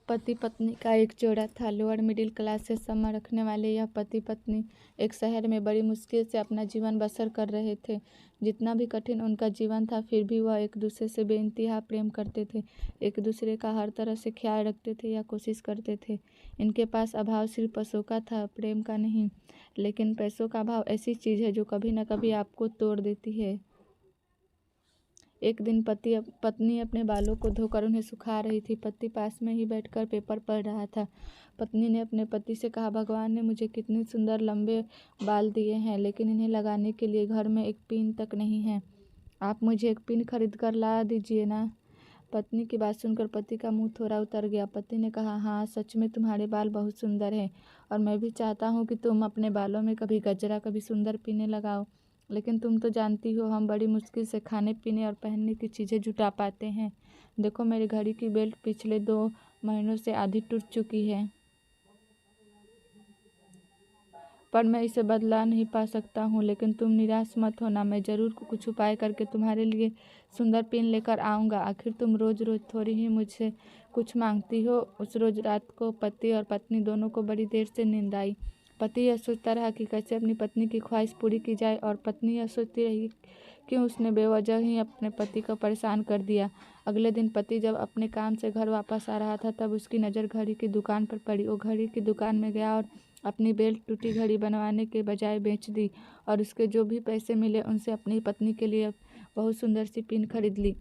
पति पत्नी का एक जोड़ा था। लोअर मिडिल क्लास से संबंध रखने वाले यह पति पत्नी एक शहर में बड़ी मुश्किल से अपना जीवन बसर कर रहे थे। जितना भी कठिन उनका जीवन था, फिर भी वह एक दूसरे से बेइंतहा प्रेम करते थे, एक दूसरे का हर तरह से ख्याल रखते थे या कोशिश करते थे। इनके पास अभाव सिर्फ पैसों का था, प्रेम का नहीं। लेकिन पैसों का अभाव ऐसी चीज़ है जो कभी न कभी आपको तोड़ देती है। एक दिन पत्नी अपने बालों को धोकर उन्हें सुखा रही थी। पति पास में ही बैठकर पेपर पढ़ रहा था। पत्नी ने अपने पति से कहा, भगवान ने मुझे कितने सुंदर लंबे बाल दिए हैं, लेकिन इन्हें लगाने के लिए घर में एक पिन तक नहीं है। आप मुझे एक पिन खरीद कर ला दीजिए ना। पत्नी की बात सुनकर पति का मुंह थोड़ा उतर गया। पति ने कहा, हाँ सच में तुम्हारे बाल बहुत सुंदर हैं और मैं भी चाहता हूँ कि तुम अपने बालों में कभी गजरा, कभी सुंदर पिने लगाओ। लेकिन तुम तो जानती हो हम बड़ी मुश्किल से खाने पीने और पहनने की चीज़ें जुटा पाते हैं। देखो मेरी घड़ी की बेल्ट पिछले 2 महीनों से आधी टूट चुकी है, पर मैं इसे बदला नहीं पा सकता हूँ। लेकिन तुम निराश मत होना, मैं ज़रूर कुछ उपाय करके तुम्हारे लिए सुंदर पिन लेकर आऊँगा। आखिर तुम रोज़ रोज़ थोड़ी ही मुझसे कुछ मांगती हो। उस रोज़ रात को पति और पत्नी दोनों को बड़ी देर से नींद आई। पति यह सोचता रहा कि कैसे अपनी पत्नी की ख्वाहिश पूरी की जाए, और पत्नी यह सोचती रही कि उसने बेवजह ही अपने पति को परेशान कर दिया। अगले दिन पति जब अपने काम से घर वापस आ रहा था, तब उसकी नज़र घड़ी की दुकान पर पड़ी। वो घड़ी की दुकान में गया और अपनी बेल्ट टूटी घड़ी बनवाने के बजाय बेच दी, और उसके जो भी पैसे मिले उनसे अपनी पत्नी के लिए बहुत सुंदर सी पिन खरीद ली।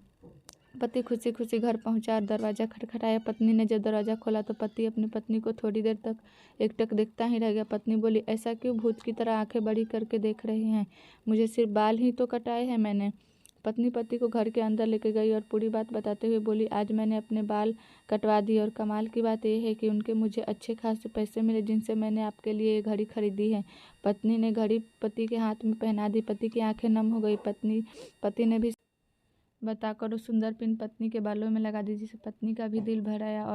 पति खुशी खुशी घर पहुंचा और दरवाज़ा खटखटाया। पत्नी ने जब दरवाज़ा खोला तो पति अपनी पत्नी को थोड़ी देर तक एकटक देखता ही रह गया। पत्नी बोली, ऐसा क्यों भूत की तरह आंखें बड़ी करके देख रहे हैं? मुझे सिर्फ बाल ही तो कटाए हैं मैंने। पत्नी पति को घर के अंदर लेके गई और पूरी बात बताते हुए बोली, आज मैंने अपने बाल कटवा दिए और कमाल की बात यह है कि उनके मुझे अच्छे खासे पैसे मिले, जिनसे मैंने आपके लिए ये घड़ी खरीदी है। पत्नी ने घड़ी पति के हाथ में पहना दी। पति की आंखें नम हो गई। पति ने भी बताकर उस सुंदर पिन पत्नी के बालों में लगा दी, जिससे पत्नी का भी दिल भर आया और